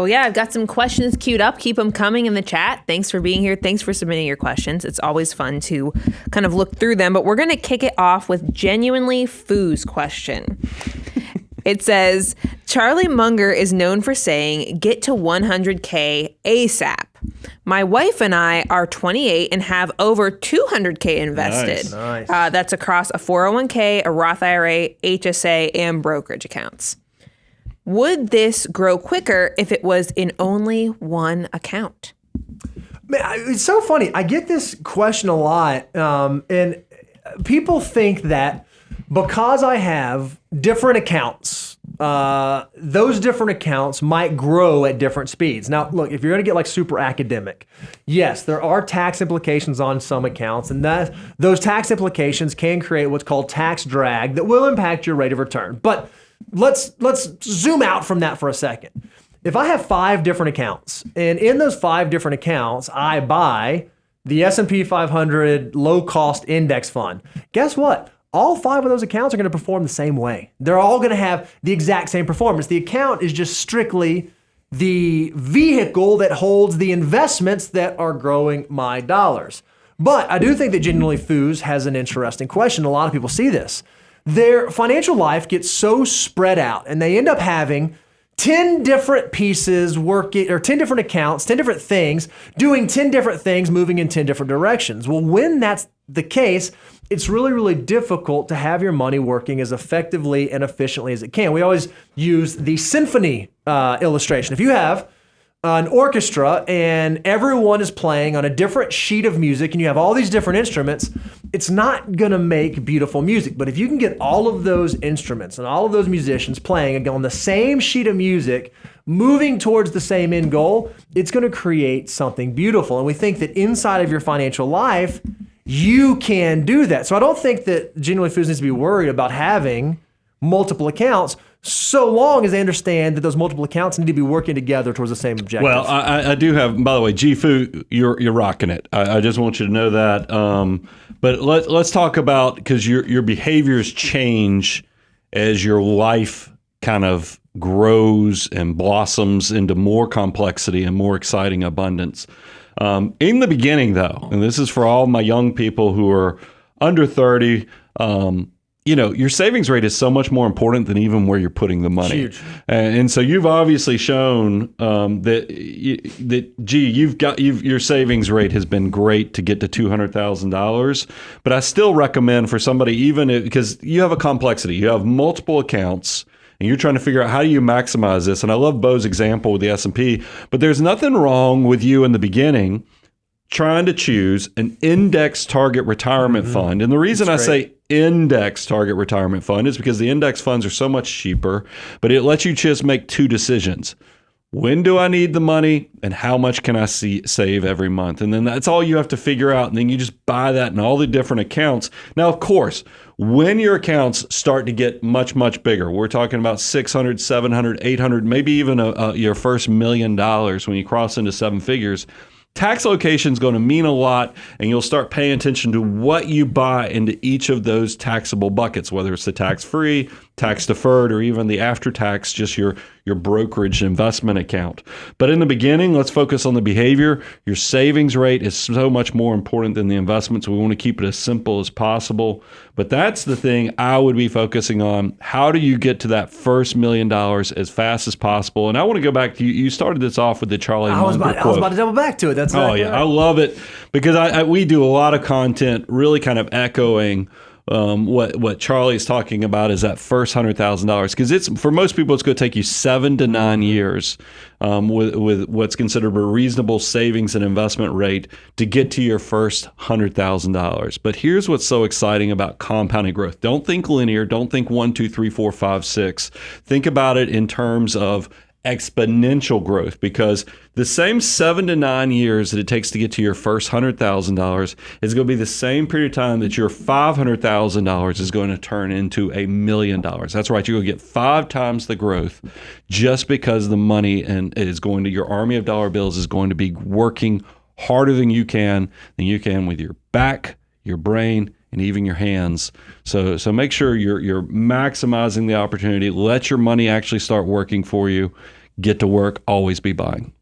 So yeah, I've got some questions queued up. Keep them coming in the chat. Thanks for being here. Thanks for submitting your questions. It's always fun to kind of look through them, but we're going to kick it off with Genuinely Foo's question. It says, Charlie Munger is known for saying, get to 100K ASAP. My wife and I are 28 and have over 200K invested. Nice. That's across a 401k, a Roth IRA, HSA, and brokerage accounts. Would this grow quicker if it was in only one account? Man, it's so funny. I get this question a lot, and people think that because I have different accounts, those different accounts might grow at different speeds. Now, look, if you're going to get like super academic, yes, there are tax implications on some accounts, and those tax implications can create what's called tax drag that will impact your rate of return. But let's zoom out from that for a second. If I have 5 different accounts, and in those 5 different accounts, I buy the S&P 500 low-cost index fund, guess what? All 5 of those accounts are going to perform the same way. They're all going to have the exact same performance. The account is just strictly the vehicle that holds the investments that are growing my dollars. But I do think that Genuinely Foo's has an interesting question. A lot of people see this. Their financial life gets so spread out, and they end up having 10 different pieces working, or 10 different accounts, 10 different things, doing 10 different things, moving in 10 different directions. Well, when that's the case, it's really, really difficult to have your money working as effectively and efficiently as it can. We always use the symphony illustration. If you have an orchestra and everyone is playing on a different sheet of music and you have all these different instruments, it's not going to make beautiful music. But if you can get all of those instruments and all of those musicians playing on the same sheet of music, moving towards the same end goal, it's going to create something beautiful. And we think that inside of your financial life, you can do that. So I don't think that Genuinely Foods needs to be worried about having multiple accounts, so long as they understand that those multiple accounts need to be working together towards the same objective. Well, I do have, by the way, G-Fu, you're rocking it. I just want you to know that. But let's talk about, because your behaviors change as your life kind of grows and blossoms into more complexity and more exciting abundance. In the beginning, though, and this is for all my young people who are under 30, your savings rate is so much more important than even where you're putting the money. Huge. And so you've obviously shown that your savings rate has been great to get to $200,000. But I still recommend for somebody, even because you have a complexity, you have multiple accounts, and you're trying to figure out how do you maximize this. And I love Bo's example with the S&P, but there's nothing wrong with you in the beginning trying to choose an index target retirement fund. And the reason I say index target retirement fund is because the index funds are so much cheaper, but it lets you just make 2 decisions. When do I need the money and how much can I save every month? And then that's all you have to figure out. And then you just buy that in all the different accounts. Now, of course, when your accounts start to get much, much bigger, we're talking about 600, 700, 800, maybe even your first $1 million when you cross into 7 figures, tax location is going to mean a lot, and you'll start paying attention to what you buy into each of those taxable buckets, whether it's the tax-free, tax-deferred, or even the after-tax, just your brokerage investment account. But in the beginning, let's focus on the behavior. Your savings rate is so much more important than the investments. We want to keep it as simple as possible. But that's the thing I would be focusing on. How do you get to that first $1 million as fast as possible? And I want to go back to you. You started this off with the Charlie Munger quote. I was about to double back to it. That's exactly right. I love it because we do a lot of content really kind of echoing what Charlie is talking about is that first $100,000, because it's for most people it's going to take you 7 to 9 years with what's considered a reasonable savings and investment rate to get to your first $100,000. But here's what's so exciting about compounding growth. Don't think linear. Don't think 1, 2, 3, 4, 5, 6. Think about it in terms of exponential growth, because the same 7 to 9 years that it takes to get to your first $100,000 is going to be the same period of time that your $500,000 is going to turn into $1 million. That's right. You're going to get 5 times the growth just because the money is going to, your army of dollar bills is going to be working harder than you can with your back, your brain, and even your hands. So make sure you're maximizing the opportunity. Let your money actually start working for you. get to work, always be buying.